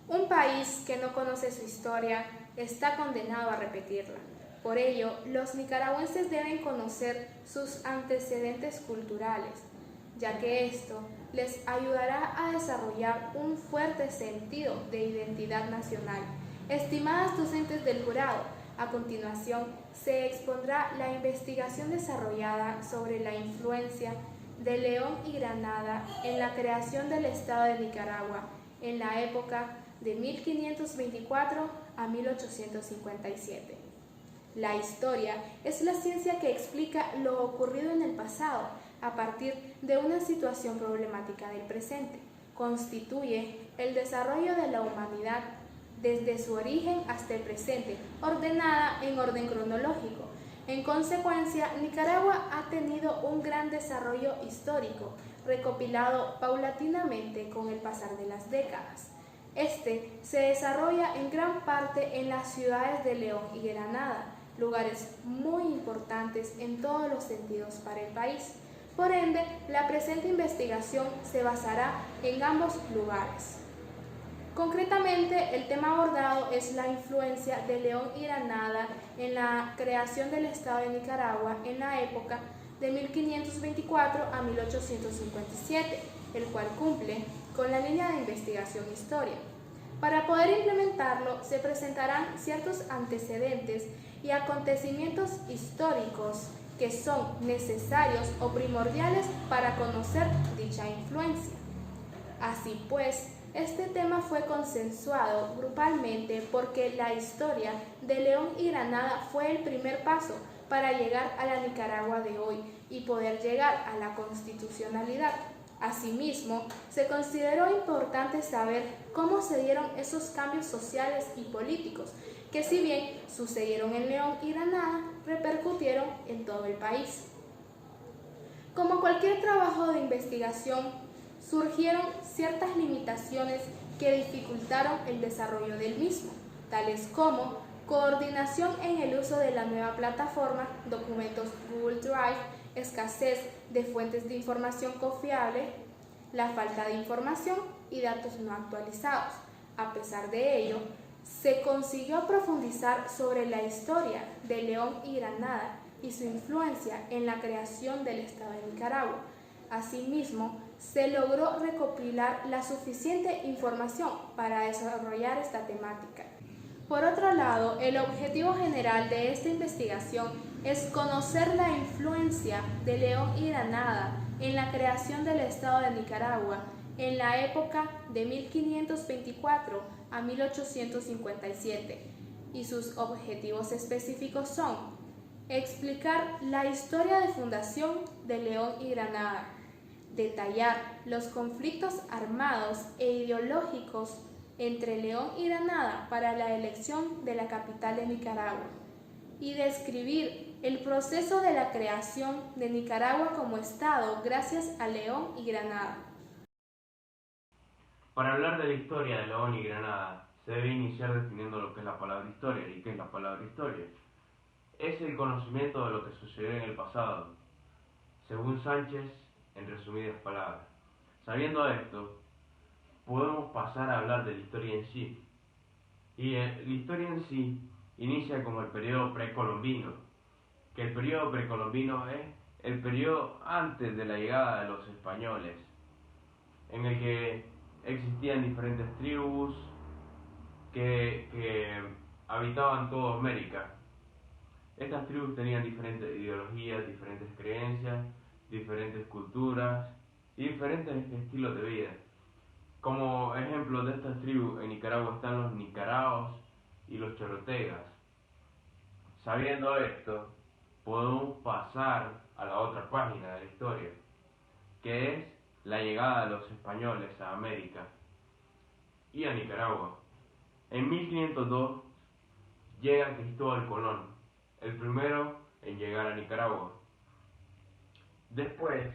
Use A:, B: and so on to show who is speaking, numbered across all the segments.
A: Un país que no conoce su historia está condenado a repetirla. Por ello, los nicaragüenses deben conocer sus antecedentes culturales, ya que esto les ayudará a desarrollar un fuerte sentido de identidad nacional. Estimadas docentes del jurado, a continuación se expondrá la investigación desarrollada sobre la influencia de León y Granada en la creación del Estado de Nicaragua en la época de 1524 a 1857. La historia es la ciencia que explica lo ocurrido en el pasado a partir de una situación problemática del presente. Constituye el desarrollo de la humanidad desde su origen hasta el presente, ordenada en orden cronológico. En consecuencia, Nicaragua ha tenido un gran desarrollo histórico, recopilado paulatinamente con el pasar de las décadas. Este se desarrolla en gran parte en las ciudades de León y Granada, lugares muy importantes en todos los sentidos para el país. Por ende, la presente investigación se basará en ambos lugares. Concretamente, el tema abordado es la influencia de León y Granada en la creación del Estado de Nicaragua en la época de 1524 a 1857, el cual cumple con la línea de investigación historia. Para poder implementarlo, se presentarán ciertos antecedentes y acontecimientos históricos que son necesarios o primordiales para conocer dicha influencia. Así pues, este tema fue consensuado grupalmente porque la historia de León y Granada fue el primer paso para llegar a la Nicaragua de hoy y poder llegar a la constitucionalidad. Asimismo, se consideró importante saber cómo se dieron esos cambios sociales y políticos, que si bien sucedieron en León y Granada, repercutieron en todo el país. Como cualquier trabajo de investigación, surgieron ciertas limitaciones que dificultaron el desarrollo del mismo, tales como coordinación en el uso de la nueva plataforma, documentos Google Drive, escasez de fuentes de información confiable, la falta de información y datos no actualizados. A pesar de ello, se consiguió profundizar sobre la historia de León y Granada y su influencia en la creación del Estado de Nicaragua. Asimismo, se logró recopilar la suficiente información para desarrollar esta temática. Por otro lado, el objetivo general de esta investigación es conocer la influencia de León y Granada en la creación del Estado de Nicaragua en la época de 1524 a 1857, y sus objetivos específicos son explicar la historia de fundación de León y Granada, detallar los conflictos armados e ideológicos entre León y Granada para la elección de la capital de Nicaragua y describir el proceso de la creación de Nicaragua como Estado gracias a León y Granada.
B: Para hablar de la historia de León y Granada, se debe iniciar definiendo lo que es la palabra historia. ¿Y qué es la palabra historia? Es el conocimiento de lo que sucedió en el pasado, según Sánchez, en resumidas palabras. Sabiendo esto, podemos pasar a hablar de la historia en sí. Y la historia en sí inicia como el periodo precolombino, que el periodo precolombino es el periodo antes de la llegada de los españoles, en el que existían diferentes tribus que habitaban toda América. Estas tribus tenían diferentes ideologías, diferentes creencias, diferentes culturas y diferentes estilos de vida. Como ejemplo de estas tribus en Nicaragua están los nicaraos y los chorotegas. Sabiendo esto, podemos pasar a la otra página de la historia, que es la llegada de los españoles a América y a Nicaragua. En 1502 llega Cristóbal Colón, el primero en llegar a Nicaragua. Después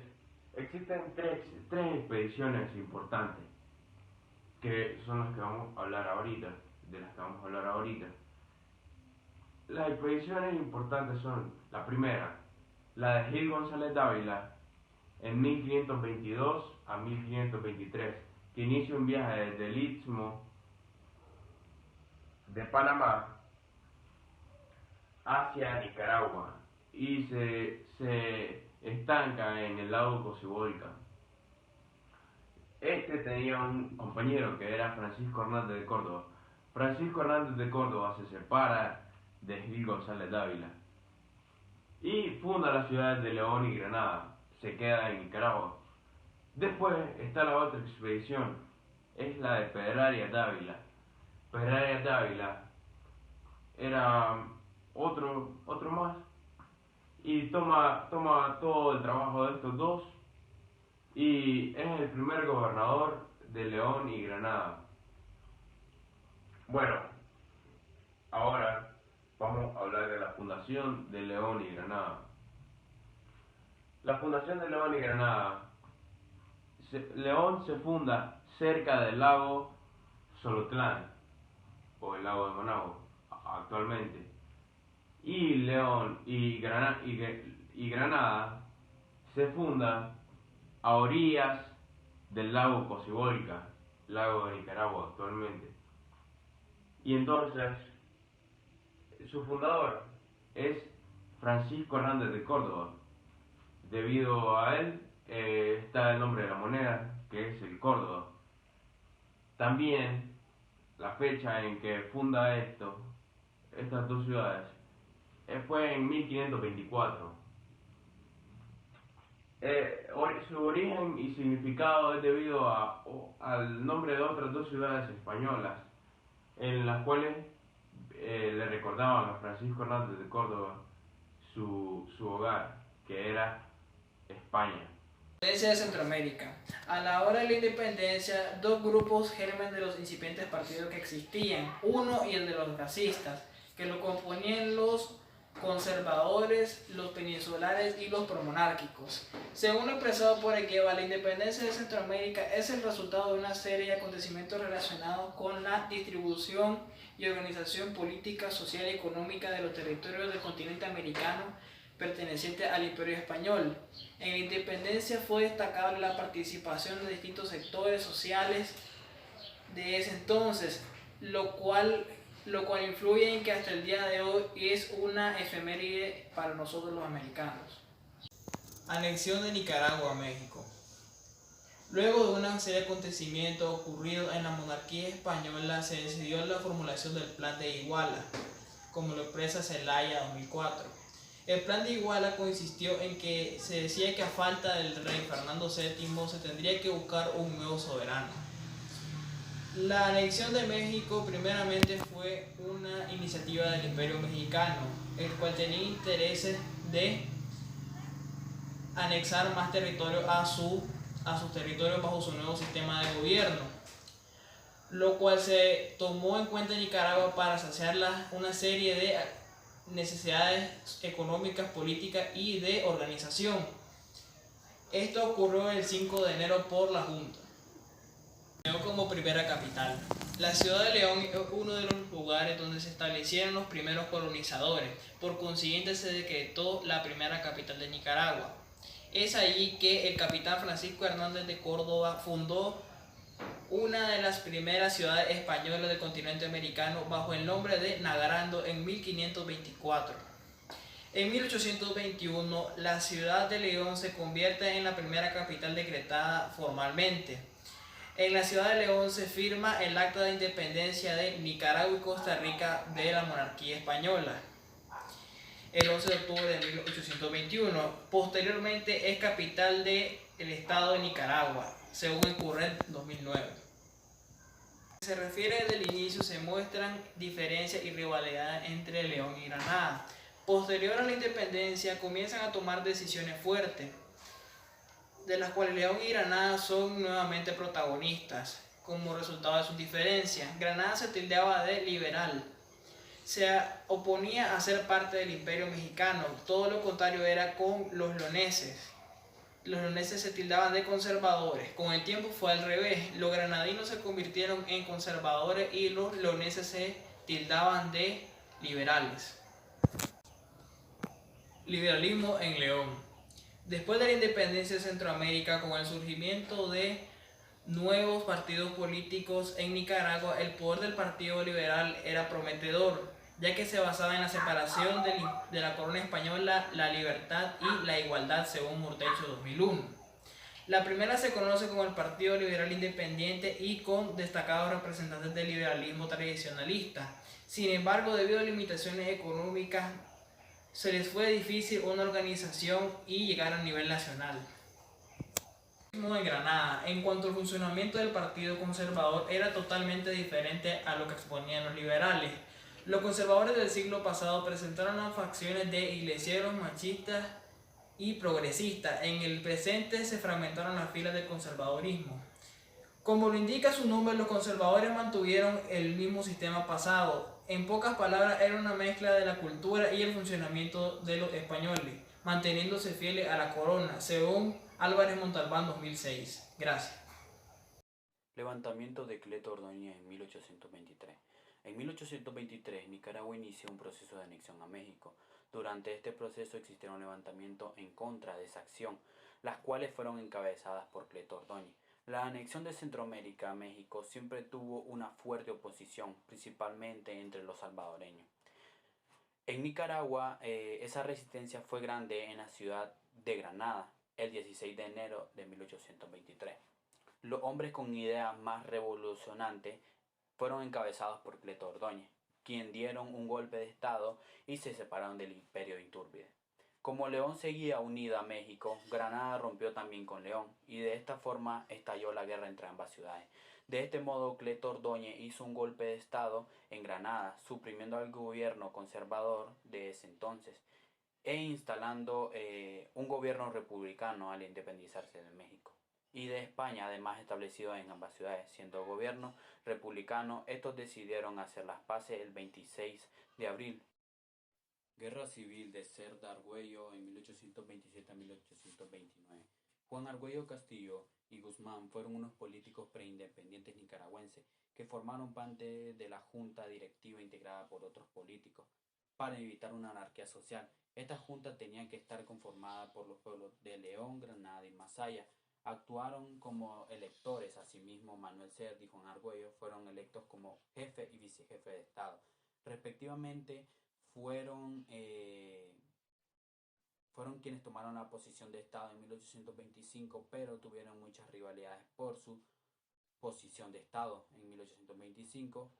B: existen tres expediciones importantes, que son las que vamos a hablar ahorita, de las que vamos a hablar ahorita. Las expediciones importantes son la primera, la de Gil González Dávila, en 1522 a 1523, que inicia un viaje desde el Istmo de Panamá hacia Nicaragua y se estanca en el lago Cocibolca. Este tenía un compañero que era Francisco Hernández de Córdoba. Francisco Hernández de Córdoba se separa de Gil González Dávila y funda las ciudades de León y Granada. Se queda en Nicaragua. Después está la otra expedición, es la de Pedrarias Dávila. Pedrarias Dávila era otro más y toma todo el trabajo de estos dos y es el primer gobernador de León y Granada. Bueno, ahora vamos a hablar de la fundación de León y Granada. La fundación de León y Granada, León se funda cerca del lago Solotlán, o el lago de Managua actualmente, y León y Granada se funda a orillas del lago Cocibolca, lago de Nicaragua actualmente. Y entonces su fundador es Francisco Hernández de Córdoba. Debido a él está el nombre de la moneda, que es el Córdoba. También la fecha en que funda estas dos ciudades fue en 1524. Su origen y significado es debido al nombre de otras dos ciudades españolas, en las cuales le recordaban a Francisco Hernández de Córdoba su hogar, que era España.
C: Independencia de Centroamérica. A la hora de la independencia, dos grupos germen de los incipientes partidos que existían, uno y el de los racistas, que lo componían los conservadores, los peninsulares y los promonárquicos. Según lo expresado por Egueva, la independencia de Centroamérica es el resultado de una serie de acontecimientos relacionados con la distribución y organización política, social y económica de los territorios del continente americano perteneciente al Imperio Español. En la independencia fue destacable la participación de distintos sectores sociales de ese entonces, lo cual influye en que hasta el día de hoy es una efeméride para nosotros los americanos. Anexión de Nicaragua a México. Luego de una serie de acontecimientos ocurridos en la monarquía española, se decidió la formulación del Plan de Iguala, como lo expresa Zelaya 2004. El Plan de Iguala consistió en que se decía que a falta del rey Fernando VII se tendría que buscar un nuevo soberano. La anexión de México primeramente fue una iniciativa del Imperio Mexicano, el cual tenía intereses de anexar más territorio a sus territorios bajo su nuevo sistema de gobierno, lo cual se tomó en cuenta en Nicaragua para saciar una serie de necesidades económicas, políticas y de organización. Esto ocurrió el 5 de enero por la Junta. León como primera capital. La ciudad de León es uno de los lugares donde se establecieron los primeros colonizadores, por consiguiente se decretó la primera capital de Nicaragua. Es allí que el capitán Francisco Hernández de Córdoba fundó una de las primeras ciudades españolas del continente americano bajo el nombre de Nagarando en 1524. En 1821, la ciudad de León se convierte en la primera capital decretada formalmente. En la ciudad de León se firma el Acta de Independencia de Nicaragua y Costa Rica de la monarquía española, el 11 de octubre de 1821. Posteriormente es capital del estado de Nicaragua, según el Current 2009. Se refiere desde el inicio, se muestran diferencias y rivalidades entre León y Granada. Posterior a la independencia comienzan a tomar decisiones fuertes, de las cuales León y Granada son nuevamente protagonistas, como resultado de sus diferencias. Granada se tildaba de liberal, se oponía a ser parte del Imperio Mexicano, todo lo contrario era con los leoneses. Los leoneses se tildaban de conservadores. Con el tiempo fue al revés, los granadinos se convirtieron en conservadores y los leoneses se tildaban de liberales. Liberalismo en León. Después de la independencia de Centroamérica, con el surgimiento de nuevos partidos políticos en Nicaragua, el poder del Partido Liberal era prometedor, ya que se basaba en la separación de la corona española, la libertad y la igualdad, según Murtecho 2001. La primera se conoce como el Partido Liberal Independiente y con destacados representantes del liberalismo tradicionalista. Sin embargo, debido a limitaciones económicas, se les fue difícil una organización y llegar a nivel nacional. En Granada, en cuanto al funcionamiento del Partido Conservador, era totalmente diferente a lo que exponían los liberales. Los conservadores del siglo pasado presentaron las facciones de iglesieros, machistas y progresistas. En el presente se fragmentaron las filas del conservadurismo. Como lo indica su nombre, los conservadores mantuvieron el mismo sistema pasado. En pocas palabras, era una mezcla de la cultura y el funcionamiento de los españoles, manteniéndose fieles a la corona, según Álvarez Montalbán 2006. Gracias.
D: Levantamiento de Cleto Ordóñez en 1823. En 1823, Nicaragua inició un proceso de anexión a México. Durante este proceso existieron levantamientos en contra de esa acción, las cuales fueron encabezadas por Cleto Ordóñez. La anexión de Centroamérica a México siempre tuvo una fuerte oposición, principalmente entre los salvadoreños. En Nicaragua, esa resistencia fue grande en la ciudad de Granada, el 16 de enero de 1823. Los hombres con ideas más revolucionantes fueron encabezados por Cleto Ordóñez, quien dieron un golpe de estado y se separaron del imperio de Iturbide. Como León seguía unido a México, Granada rompió también con León y de esta forma estalló la guerra entre ambas ciudades. De este modo, Cleto Ordóñez hizo un golpe de estado en Granada, suprimiendo al gobierno conservador de ese entonces e instalando un gobierno republicano al independizarse de México y de España, además establecido en ambas ciudades. Siendo gobierno republicano, estos decidieron hacer las paces el 26 de abril. Guerra civil de Cerda Argüello en 1827 a 1829. Juan Argüello Castillo y Guzmán fueron unos políticos preindependientes nicaragüenses que formaron parte de la junta directiva integrada por otros políticos para evitar una anarquía social. Esta junta tenía que estar conformada por los pueblos de León, Granada y Masaya. Actuaron como electores. Asimismo, Manuel Cerda y Juan Argüello fueron electos como jefe y vicejefe de Estado. Respectivamente, fueron quienes tomaron la posición de Estado en 1825, pero tuvieron muchas rivalidades por su posición de Estado en 1825.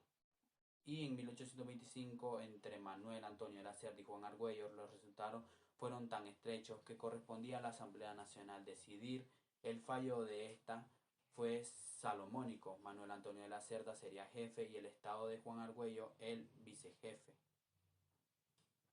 D: Y en 1825, entre Manuel Antonio de la Cerda y Juan Argüello, los resultados fueron tan estrechos que correspondía a la Asamblea Nacional decidir. El fallo de esta fue salomónico. Manuel Antonio de la Cerda sería jefe y el Estado de Juan Argüello el vicejefe.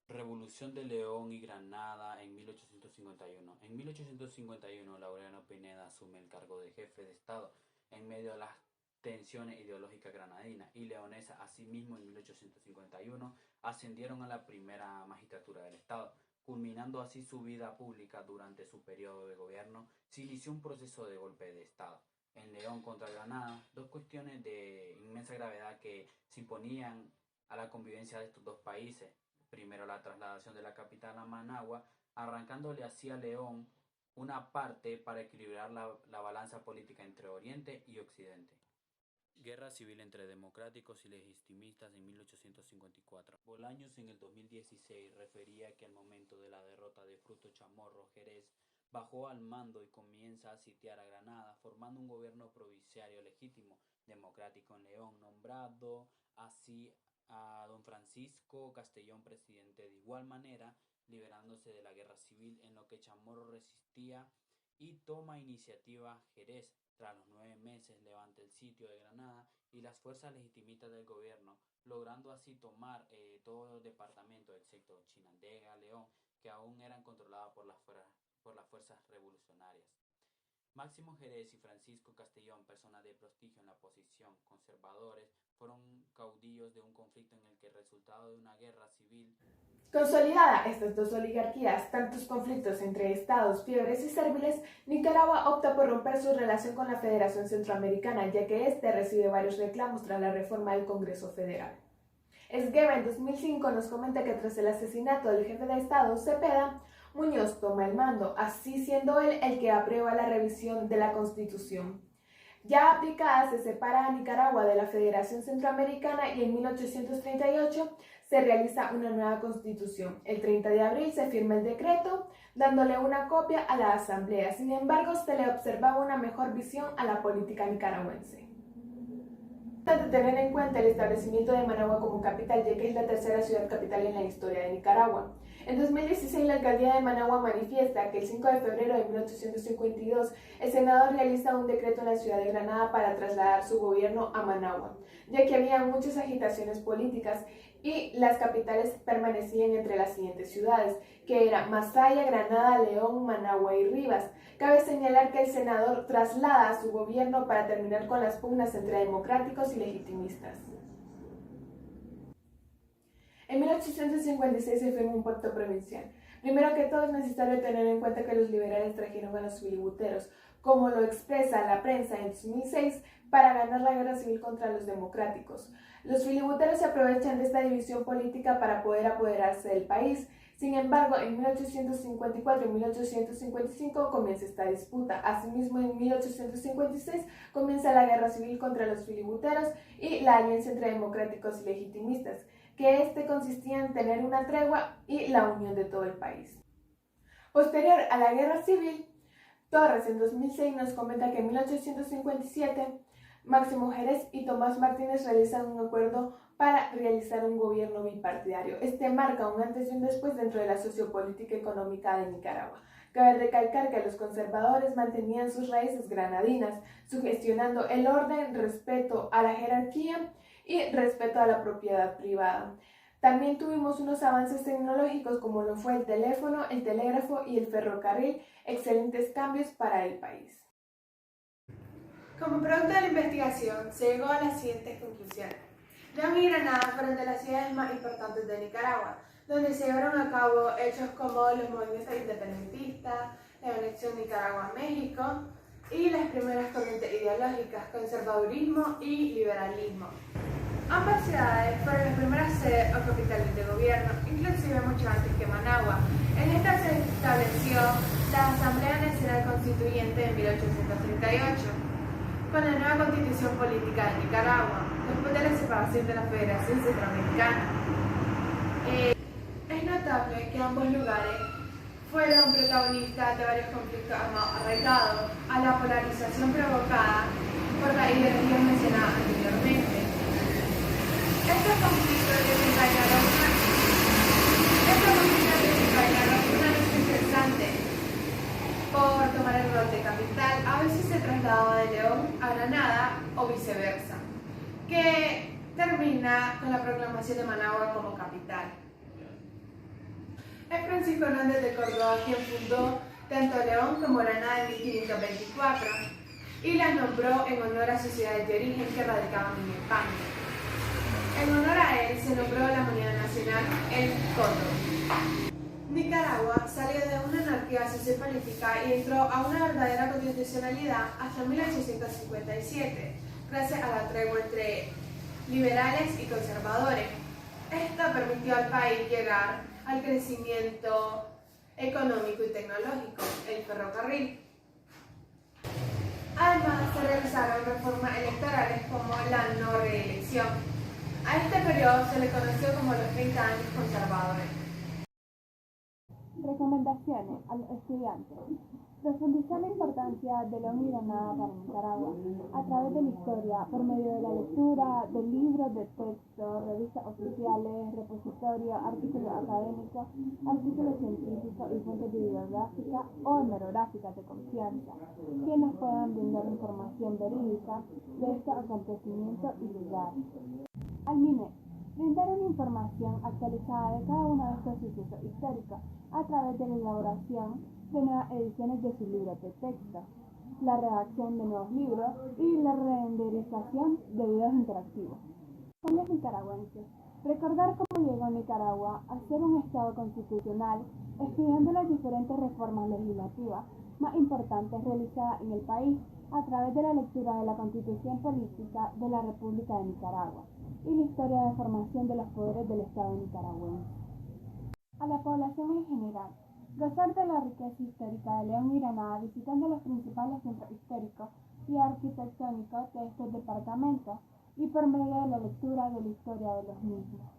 D: Revolución de León y Granada en 1851. En 1851, Laureano Pineda asume el cargo de jefe de Estado en medio de las tensiones ideológicas granadinas y leonesas. Asimismo, en 1851 ascendieron a la primera magistratura del Estado. Culminando así su vida pública. Durante su periodo de gobierno se inició un proceso de golpe de Estado en León contra Granada, dos cuestiones de inmensa gravedad que se imponían a la convivencia de estos dos países. Primero, la trasladación de la capital a Managua, arrancándole así a León una parte para equilibrar la balanza política entre Oriente y Occidente. Guerra civil entre democráticos y legitimistas en 1854. Bolaños en el 2016 refería que al momento de la derrota de Fruto Chamorro, Jerez bajó al mando y comienza a sitiar a Granada, formando un gobierno provincial legítimo, democrático en León, nombrado así a don Francisco Castellón presidente. De igual manera, liberándose de la guerra civil en lo que Chamorro resistía y toma iniciativa Jerez. Tras los 9 meses levanta el sitio de Granada y las fuerzas legitimistas del gobierno, logrando así tomar todo el departamento excepto Chinandega, León, que aún eran controladas por las fuerzas revolucionarias. Máximo Jerez y Francisco Castellón, personas de prestigio en la oposición, conservadores, fueron caudillos de un conflicto en el que el resultado de una guerra civil.
A: Consolidada estas dos oligarquías, tantos conflictos entre estados, fiebres y serviles, Nicaragua opta por romper su relación con la Federación Centroamericana, ya que éste recibe varios reclamos tras la reforma del Congreso Federal. Esgueva en 2005 nos comenta que tras el asesinato del jefe de Estado, Cepeda, Muñoz toma el mando, así siendo él el que aprueba la revisión de la Constitución. Ya aplicada, se separa a Nicaragua de la Federación Centroamericana y en 1838 se realiza una nueva constitución. El 30 de abril se firma el decreto, dándole una copia a la Asamblea. Sin embargo, se le observaba una mejor visión a la política nicaragüense. De tener en cuenta el establecimiento de Managua como capital, ya que es la tercera ciudad capital en la historia de Nicaragua. En 2016, la alcaldía de Managua manifiesta que el 5 de febrero de 1852 el Senado realiza un decreto en la ciudad de Granada para trasladar su gobierno a Managua, ya que había muchas agitaciones políticas y las capitales permanecían entre las siguientes ciudades, que eran Masaya, Granada, León, Managua y Rivas. Cabe señalar que el senador traslada su gobierno para terminar con las pugnas entre democráticos y legitimistas. En 1856 se firmó un pacto provincial. Primero que todo es necesario tener en cuenta que los liberales trajeron a los filibusteros, como lo expresa la prensa en 2006, para ganar la guerra civil contra los democráticos. Los filibusteros se aprovechan de esta división política para poder apoderarse del país. Sin embargo, en 1854 y 1855 comienza esta disputa. Asimismo, en 1856 comienza la guerra civil contra los filibusteros y la alianza entre democráticos y legitimistas, que consistía en tener una tregua y la unión de todo el país. Posterior a la guerra civil, Torres en 2006 nos comenta que en 1857 Máximo Jerez y Tomás Martínez realizan un acuerdo para realizar un gobierno bipartidario. Este marca un antes y un después dentro de la sociopolítica económica de Nicaragua. Cabe recalcar que los conservadores mantenían sus raíces granadinas, sugestionando el orden, respeto a la jerarquía y respeto a la propiedad privada. También tuvimos unos avances tecnológicos como lo fue el teléfono, el telégrafo y el ferrocarril, excelentes cambios para el país.
E: Como producto de la investigación, se llegó a las siguientes conclusiones. León y Granada fueron de las ciudades más importantes de Nicaragua, donde se llevaron a cabo hechos como los movimientos independentistas, la anexión de Nicaragua a México y las primeras corrientes ideológicas, conservadurismo y liberalismo. Ambas ciudades fueron las primeras sedes o capitales de gobierno, inclusive mucho antes que Managua. En esta se estableció la Asamblea Nacional Constituyente en 1838, con la nueva Constitución Política de Nicaragua, después de la separación de la Federación Centroamericana. Es notable que ambos lugares fueron protagonistas de varios conflictos armados arraigados a la polarización provocada por la ideología mencionada anteriormente. Estos conflictos desencadenaron una lucha interesante por tomar el rol de capital. A veces se trasladaba de León a Granada o viceversa, que termina con la proclamación de Managua como capital. Es Francisco Hernández de Córdoba quien fundó tanto León como Granada en 1524 y las nombró en honor a sus ciudades de origen que radicaban en España. En honor a él se nombró la moneda nacional el cóndor. Nicaragua salió de una anarquía sociopolítica y entró a una verdadera constitucionalidad hasta 1857, gracias a la tregua entre liberales y conservadores. Esto permitió al país llegar al crecimiento económico y tecnológico, el ferrocarril. Además, se realizaron reformas electorales como la no reelección. A este periodo se le conoció como los 30 años conservadores.
F: Recomendaciones a los estudiantes. Profundizar la importancia de León y Granada para Nicaragua a través de la historia por medio de la lectura de libros de texto, revistas oficiales, repositorios, artículos académicos, artículos científicos y fuentes bibliográficas o hemerográficas de confianza que nos puedan brindar información verídica de estos acontecimientos y lugares. Almine, brindar una información actualizada de cada uno de estos sucesos históricos a través de la elaboración de nuevas ediciones de sus libros de texto, la redacción de nuevos libros y la renderización de videos interactivos. Con los nicaragüenses, recordar cómo llegó Nicaragua a ser un Estado constitucional, estudiando las diferentes reformas legislativas más importantes realizadas en el país a través de la lectura de la Constitución Política de la República de Nicaragua y la historia de formación de los poderes del Estado nicaragüense. A la población en general, gozar de la riqueza histórica de León y Granada visitando los principales centros históricos y arquitectónicos de estos departamentos y por medio de la lectura de la historia de los mismos.